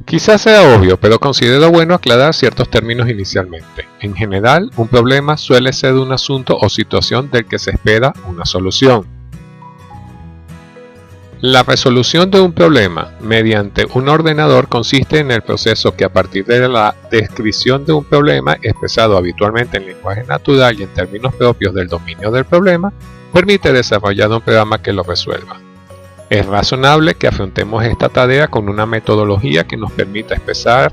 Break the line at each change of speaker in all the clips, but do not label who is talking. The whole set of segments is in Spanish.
Quizás sea obvio, pero considero bueno aclarar ciertos términos inicialmente. En general, un problema suele ser un asunto o situación del que se espera una solución. La resolución de un problema mediante un ordenador consiste en el proceso que, a partir de la descripción de un problema expresado habitualmente en lenguaje natural y en términos propios del dominio del problema, permite desarrollar un programa que lo resuelva. Es razonable que afrontemos esta tarea con una metodología que nos permita expresar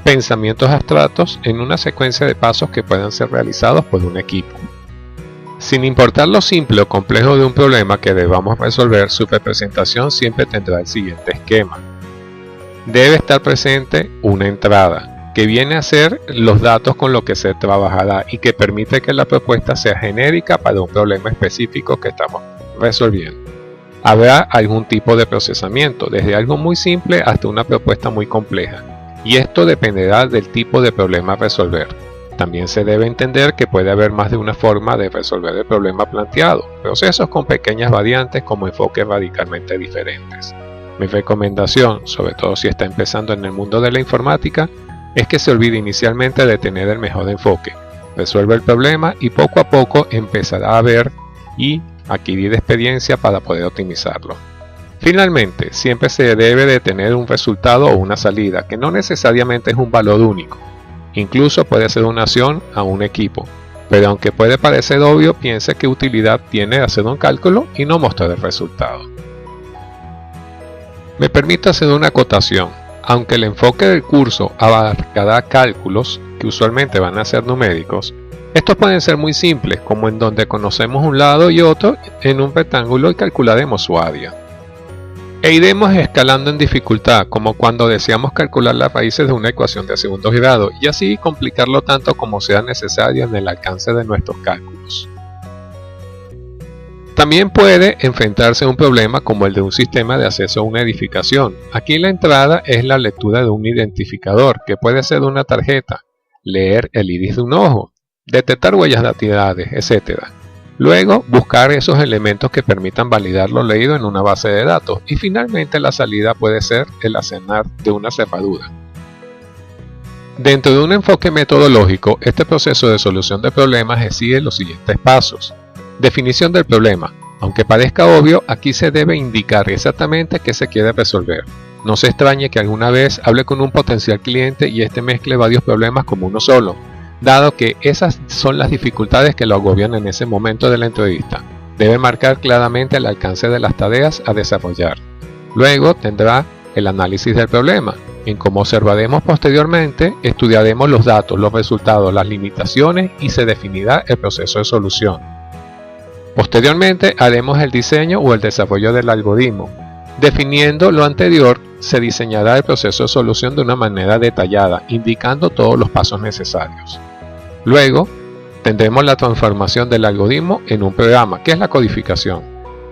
pensamientos abstractos en una secuencia de pasos que puedan ser realizados por un equipo. Sin importar lo simple o complejo de un problema que debamos resolver, su representación siempre tendrá el siguiente esquema. Debe estar presente una entrada, que viene a ser los datos con los que se trabajará y que permite que la propuesta sea genérica para un problema específico que estamos resolviendo. Habrá algún tipo de procesamiento, desde algo muy simple hasta una propuesta muy compleja, y esto dependerá del tipo de problema a resolver. También se debe entender que puede haber más de una forma de resolver el problema planteado, procesos con pequeñas variantes como enfoques radicalmente diferentes. Mi recomendación, sobre todo si está empezando en el mundo de la informática, es que se olvide inicialmente de tener el mejor enfoque. Resuelve el problema y poco a poco empezará a ver y adquirir experiencia para poder optimizarlo. Finalmente, siempre se debe de tener un resultado o una salida, que no necesariamente es un valor único. Incluso puede ser una acción a un equipo, pero aunque puede parecer obvio, piense qué utilidad tiene hacer un cálculo y no mostrar el resultado. Me permito hacer una acotación. Aunque el enfoque del curso abarcará cálculos, que usualmente van a ser numéricos, estos pueden ser muy simples, como en donde conocemos un lado y otro en un rectángulo y calcularemos su área. E iremos escalando en dificultad, como cuando deseamos calcular las raíces de una ecuación de segundo grado, y así complicarlo tanto como sea necesario en el alcance de nuestros cálculos. También puede enfrentarse a un problema como el de un sistema de acceso a una edificación. Aquí la entrada es la lectura de un identificador, que puede ser una tarjeta, leer el iris de un ojo, detectar huellas dactilares, etc. Luego, buscar esos elementos que permitan validar lo leído en una base de datos. Y finalmente la salida puede ser el accionar de una cerradura. Dentro de un enfoque metodológico, este proceso de solución de problemas sigue los siguientes pasos. Definición del problema. Aunque parezca obvio, aquí se debe indicar exactamente qué se quiere resolver. No se extrañe que alguna vez hable con un potencial cliente y este mezcle varios problemas como uno solo, dado que esas son las dificultades que lo agobian en ese momento de la entrevista. Debe marcar claramente el alcance de las tareas a desarrollar. Luego tendrá el análisis del problema. En como observaremos posteriormente, estudiaremos los datos, los resultados, las limitaciones y se definirá el proceso de solución. Posteriormente haremos el diseño o el desarrollo del algoritmo. Definiendo lo anterior, se diseñará el proceso de solución de una manera detallada, indicando todos los pasos necesarios. Luego, tendremos la transformación del algoritmo en un programa, que es la codificación.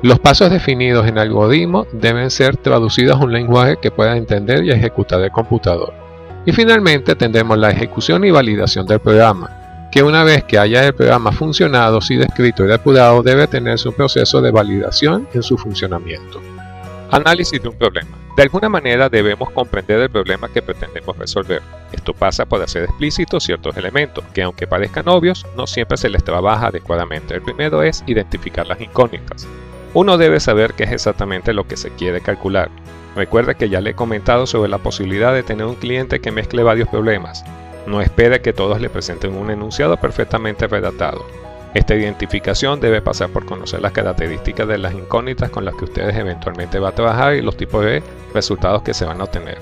Los pasos definidos en el algoritmo deben ser traducidos a un lenguaje que pueda entender y ejecutar el computador. Y finalmente tendremos la ejecución y validación del programa, que una vez que haya el programa funcionado, sido escrito y depurado, debe tenerse un proceso de validación en su funcionamiento. Análisis de un problema. De alguna manera debemos comprender el problema que pretendemos resolver. Esto pasa por hacer explícitos ciertos elementos, que aunque parezcan obvios, no siempre se les trabaja adecuadamente. El primero es identificar las incógnitas. Uno debe saber qué es exactamente lo que se quiere calcular. Recuerde que ya le he comentado sobre la posibilidad de tener un cliente que mezcle varios problemas. No espere que todos le presenten un enunciado perfectamente redactado. Esta identificación debe pasar por conocer las características de las incógnitas con las que ustedes eventualmente van a trabajar y los tipos de resultados que se van a obtener.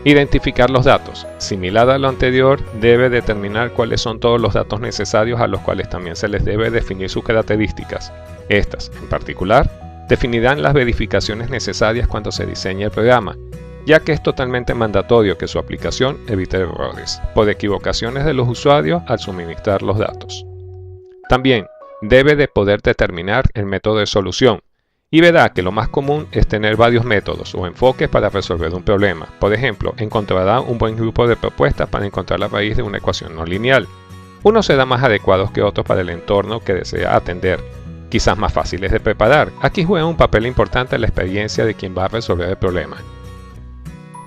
Identificar los datos. Similar a lo anterior, debe determinar cuáles son todos los datos necesarios a los cuales también se les debe definir sus características. Estas, en particular, definirán las verificaciones necesarias cuando se diseñe el programa, ya que es totalmente mandatorio que su aplicación evite errores por equivocaciones de los usuarios al suministrar los datos. También debe de poder determinar el método de solución y verá que lo más común es tener varios métodos o enfoques para resolver un problema. Por ejemplo, encontrará un buen grupo de propuestas para encontrar la raíz de una ecuación no lineal. Unos serán más adecuados que otros para el entorno que desea atender, quizás más fáciles de preparar. Aquí juega un papel importante la experiencia de quien va a resolver el problema.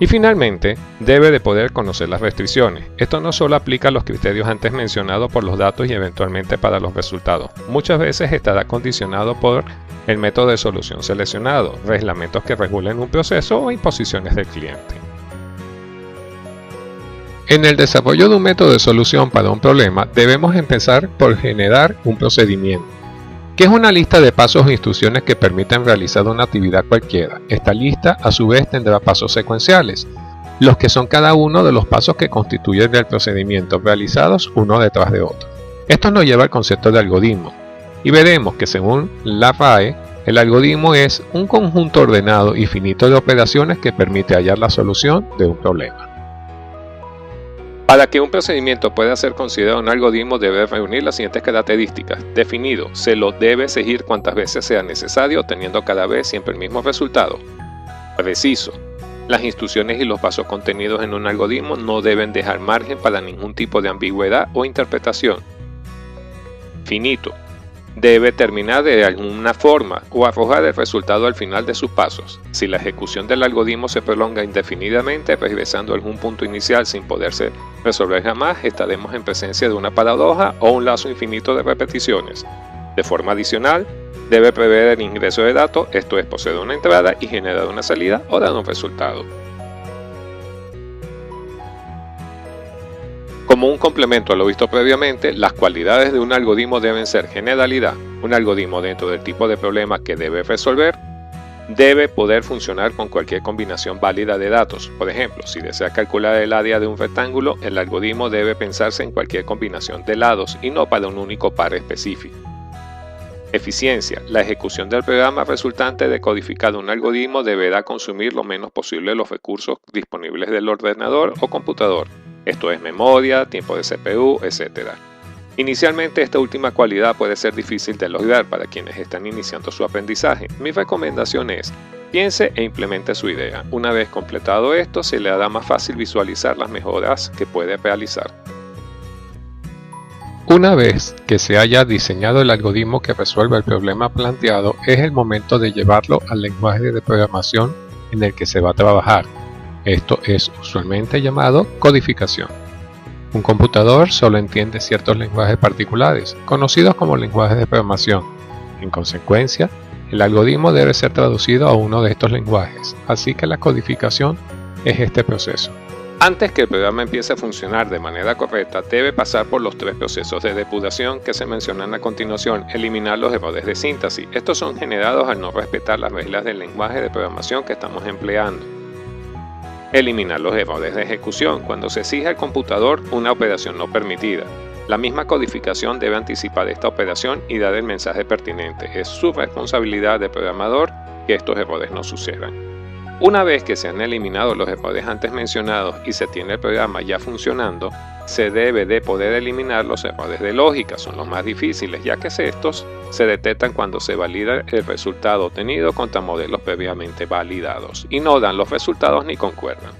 Y finalmente, debe de poder conocer las restricciones. Esto no solo aplica a los criterios antes mencionados por los datos y eventualmente para los resultados. Muchas veces estará condicionado por el método de solución seleccionado, reglamentos que regulen un proceso o imposiciones del cliente. En el desarrollo de un método de solución para un problema, debemos empezar por generar un procedimiento, que es una lista de pasos o instrucciones que permiten realizar una actividad cualquiera. Esta lista, a su vez, tendrá pasos secuenciales, los que son cada uno de los pasos que constituyen el procedimiento, realizados uno detrás de otro. Esto nos lleva al concepto de algoritmo, y veremos que según la RAE, el algoritmo es un conjunto ordenado y finito de operaciones que permite hallar la solución de un problema. Para que un procedimiento pueda ser considerado un algoritmo debe reunir las siguientes características. Definido, se lo debe seguir cuantas veces sea necesario, teniendo cada vez siempre el mismo resultado. Preciso, las instrucciones y los pasos contenidos en un algoritmo no deben dejar margen para ningún tipo de ambigüedad o interpretación. Finito, debe terminar de alguna forma o arrojar el resultado al final de sus pasos. Si la ejecución del algoritmo se prolonga indefinidamente, regresando a algún punto inicial sin poderse resolver jamás, estaremos en presencia de una paradoja o un lazo infinito de repeticiones. De forma adicional, debe prever el ingreso de datos, esto es, poseer una entrada y generar una salida o dar un resultado. Como un complemento a lo visto previamente, las cualidades de un algoritmo deben ser generalidad. Un algoritmo dentro del tipo de problema que debe resolver debe poder funcionar con cualquier combinación válida de datos. Por ejemplo, si desea calcular el área de un rectángulo, el algoritmo debe pensarse en cualquier combinación de lados y no para un único par específico. Eficiencia. La ejecución del programa resultante de codificar un algoritmo deberá consumir lo menos posible los recursos disponibles del ordenador o computador. Esto es memoria, tiempo de CPU, etc. Inicialmente esta última cualidad puede ser difícil de lograr para quienes están iniciando su aprendizaje. Mi recomendación es, piense e implemente su idea. Una vez completado esto, se le hará más fácil visualizar las mejoras que puede realizar. Una vez que se haya diseñado el algoritmo que resuelva el problema planteado, es el momento de llevarlo al lenguaje de programación en el que se va a trabajar. Esto es usualmente llamado codificación. Un computador solo entiende ciertos lenguajes particulares, conocidos como lenguajes de programación. En consecuencia, el algoritmo debe ser traducido a uno de estos lenguajes, así que la codificación es este proceso. Antes que el programa empiece a funcionar de manera correcta, debe pasar por los 3 procesos de depuración que se mencionan a continuación. Eliminar los errores de síntesis. Estos son generados al no respetar las reglas del lenguaje de programación que estamos empleando. Eliminar los errores de ejecución, cuando se exige al computador una operación no permitida. La misma codificación debe anticipar esta operación y dar el mensaje pertinente. Es su responsabilidad de programador que estos errores no sucedan. Una vez que se han eliminado los errores antes mencionados y se tiene el programa ya funcionando, se debe de poder eliminar los errores de lógica, son los más difíciles, ya que estos se detectan cuando se valida el resultado obtenido contra modelos previamente validados y no dan los resultados ni concuerdan.